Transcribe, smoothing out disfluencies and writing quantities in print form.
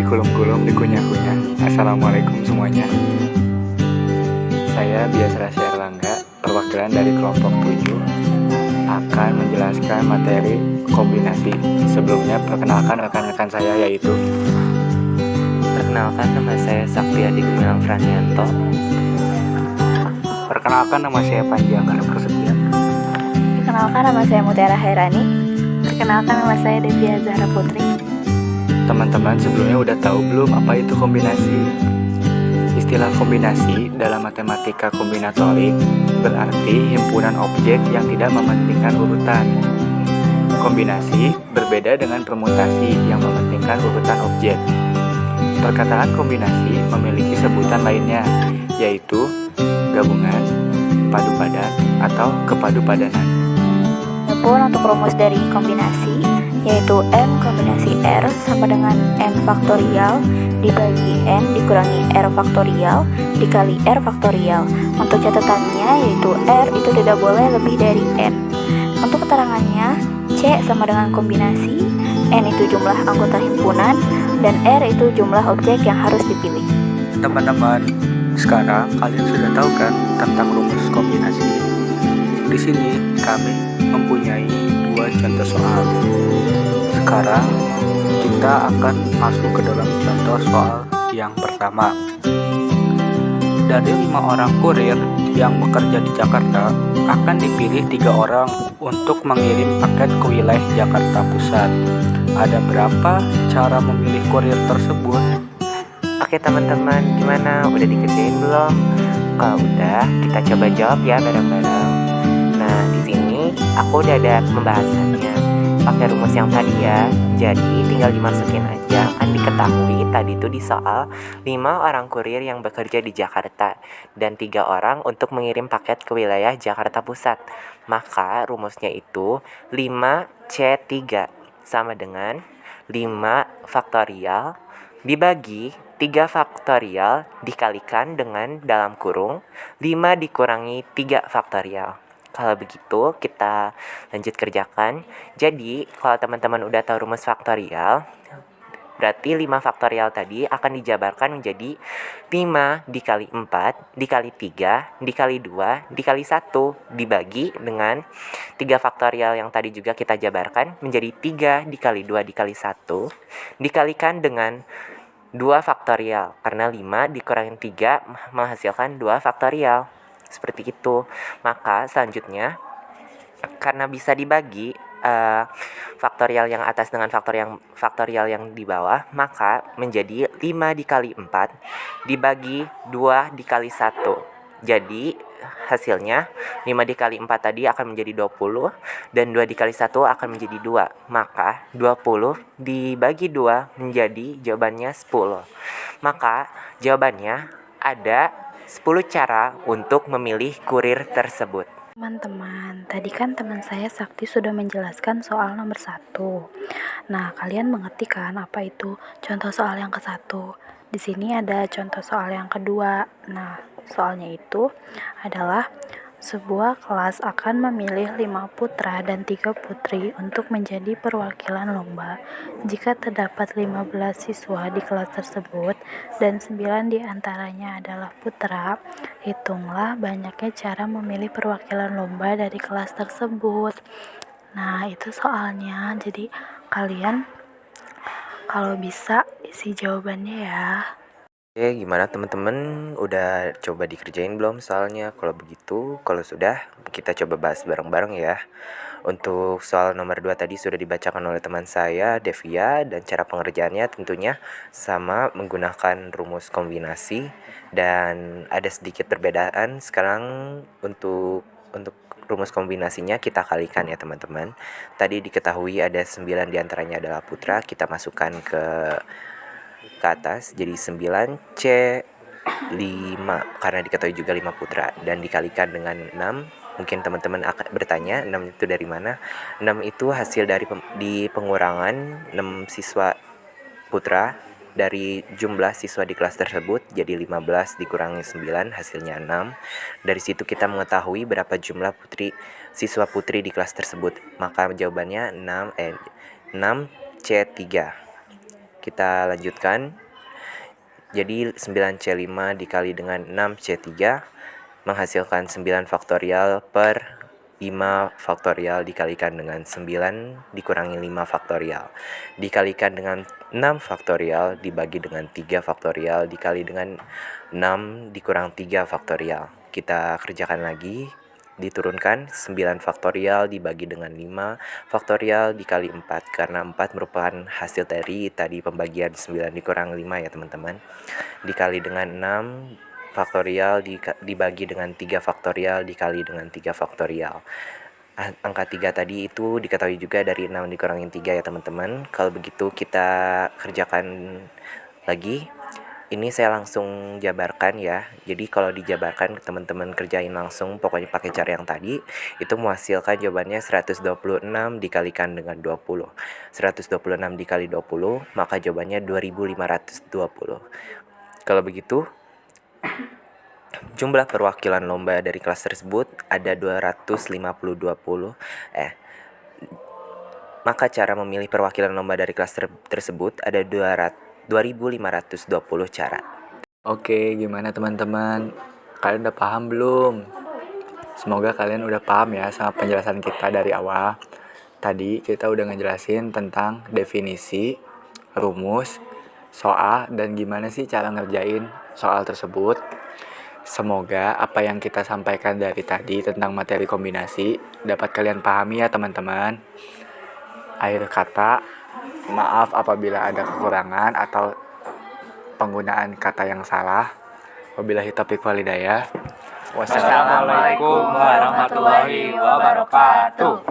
dikulum-kulum, dikunyah-kunyah. Assalamualaikum semuanya. Saya Biasa Erlangga, perwakilan dari kelompok 7, akan menjelaskan materi kombinasi. Sebelumnya perkenalkan rekan-rekan saya, yaitu Perkenalkan, nama saya Sakti Adi Gumilang Franianto. Perkenalkan, nama saya Panji Anggara Prasetya. Perkenalkan, nama saya Mutiara Hairani. Perkenalkan, nama saya Devia Zahra Putri. Teman-teman sebelumnya udah tahu belum apa itu kombinasi? Istilah kombinasi dalam matematika kombinatorik berarti himpunan objek yang tidak mementingkan urutan. Kombinasi berbeda dengan permutasi yang mementingkan urutan objek. Perkataan kombinasi memiliki sebutan lainnya, yaitu gabungan, padu padan, atau kepadu padanan. Adapun untuk rumus dari kombinasi, yaitu M kombinasi R sama dengan N faktorial dibagi N dikurangi R faktorial dikali R faktorial. Untuk catatannya, yaitu R itu tidak boleh lebih dari N. Untuk keterangannya, C sama dengan kombinasi, N itu jumlah anggota himpunan, dan R itu jumlah objek yang harus dipilih. Teman-teman, sekarang kalian sudah tahu kan tentang rumus kombinasi? Di sini kami mempunyai 2 contoh soal. Sekarang kita akan masuk ke dalam contoh soal yang pertama. Dari 5 orang kurir yang bekerja di Jakarta, akan dipilih 3 orang untuk mengirim paket ke wilayah Jakarta Pusat. Ada berapa cara memilih kurir tersebut? Oke teman-teman, gimana? Udah dikerjain belum? Kalau udah, kita coba jawab ya bareng-bareng. Nah, di sini aku udah ada pembahasannya. Pakai rumus yang tadi ya. Jadi tinggal dimasukin aja. Kan diketahui tadi itu di soal 5 orang kurir yang bekerja di Jakarta dan 3 orang untuk mengirim paket ke wilayah Jakarta Pusat. Maka rumusnya itu 5C3 sama dengan 5 faktorial dibagi 3 faktorial dikalikan dengan dalam kurung 5 dikurangi 3 faktorial. Kalau begitu kita lanjut kerjakan. Jadi kalau teman-teman udah tahu rumus faktorial, berarti 5 faktorial tadi akan dijabarkan menjadi 5 dikali 4 dikali 3 dikali 2 dikali 1 dibagi dengan 3 faktorial yang tadi juga kita jabarkan menjadi 3 dikali 2 dikali 1 dikalikan dengan 2 faktorial. Karena 5 dikurangi 3 menghasilkan 2 faktorial. Seperti itu. Maka selanjutnya, karena bisa dibagi faktorial yang atas dengan faktorial yang di bawah, maka menjadi 5 dikali 4 dibagi 2 dikali 1. Jadi hasilnya 5 dikali 4 tadi akan menjadi 20 dan 2 dikali 1 akan menjadi 2. Maka 20 dibagi 2 menjadi jawabannya 10. Maka jawabannya ada 10 cara untuk memilih kurir tersebut. Teman-teman, tadi kan teman saya Sakti sudah menjelaskan soal nomor 1. Nah, kalian mengerti kan apa itu contoh soal yang ke-1? Di sini ada contoh soal yang kedua. Nah, soalnya itu adalah sebuah kelas akan memilih 5 putra dan 3 putri untuk menjadi perwakilan lomba. Jika terdapat 15 siswa di kelas tersebut dan 9 diantaranya adalah putra, hitunglah banyaknya cara memilih perwakilan lomba dari kelas tersebut. Nah, itu soalnya. Jadi kalian kalau bisa isi jawabannya ya. Oke, gimana teman-teman? Udah coba dikerjain belum soalnya? Kalau begitu, kalau sudah, kita coba bahas bareng-bareng ya. Untuk soal nomor 2 tadi sudah dibacakan oleh teman saya, Devia, dan cara pengerjaannya tentunya sama menggunakan rumus kombinasi dan ada sedikit perbedaan. Sekarang untuk rumus kombinasinya kita kalikan ya teman-teman. Tadi diketahui ada 9 diantaranya adalah putra, kita masukkan ke atas jadi 9C 5 karena diketahui juga 5 putra dan dikalikan dengan 6. Mungkin teman-teman akan bertanya 6 itu dari mana? 6 itu hasil dari di pengurangan 6 siswa putra dari jumlah siswa di kelas tersebut, jadi 15 dikurangi 9 hasilnya 6. Dari situ kita mengetahui berapa jumlah siswa putri di kelas tersebut. Maka jawabannya 6C3. Kita lanjutkan. Jadi 9C5 dikali dengan 6C3 menghasilkan 9 faktorial per 5 faktorial dikalikan dengan 9 dikurangi 5 faktorial dikalikan dengan 6 faktorial dibagi dengan 3 faktorial dikali dengan 6 dikurang 3 faktorial. Kita kerjakan lagi. Diturunkan 9 faktorial dibagi dengan 5 faktorial dikali 4 karena 4 merupakan hasil dari tadi pembagian 9 dikurang 5 ya teman-teman. Dikali dengan 6 faktorial dibagi dengan 3 faktorial dikali dengan 3 faktorial. Angka 3 tadi itu diketahui juga dari 6 dikurangin 3 ya teman-teman. Kalau begitu kita kerjakan lagi. Ini saya langsung jabarkan ya. Jadi kalau dijabarkan teman-teman kerjain langsung pokoknya pakai cara yang tadi. Itu menghasilkan jawabannya 126 dikalikan dengan 20. 126 dikali 20 maka jawabannya 2520. Kalau begitu jumlah perwakilan lomba dari kelas tersebut ada 250. Maka cara memilih perwakilan lomba dari kelas tersebut ada 2520 cara. Oke, gimana teman-teman? Kalian udah paham belum? Semoga kalian udah paham ya sama penjelasan kita dari awal. Tadi kita udah ngejelasin tentang definisi, rumus, soal, dan gimana sih cara ngerjain soal tersebut. Semoga apa yang kita sampaikan dari tadi tentang materi kombinasi dapat kalian pahami ya teman-teman. Akhir kata, maaf apabila ada kekurangan atau penggunaan kata yang salah. Wabillahi taufiq wal hidayah. Wassalamualaikum warahmatullahi wabarakatuh.